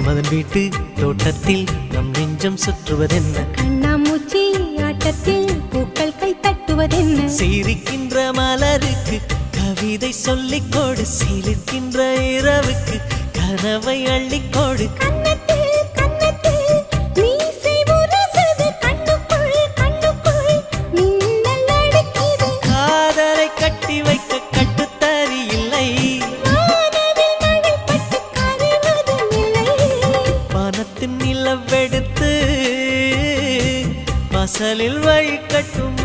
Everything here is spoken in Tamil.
மன்மதன் வீட்டு தோட்டத்தில் நம் நெஞ்சம் சுற்றுவதென்ன? கண்ணாமூச்சி ஆட்டத்தில் பூக்கள் கை தட்டுவதென்ன? சிரிக்கின்ற மலருக்கு கவிதை சொல்லிக்கோடு, சிலிர்க்கின்ற இரவுக்கு கனவை அள்ளிக்கோடு. காதலை கட்டி வைக்க கட்டுத்தறி இல்லை, வானத்தின் நிலவெடுத்து வாசலில் வழி கட்டும்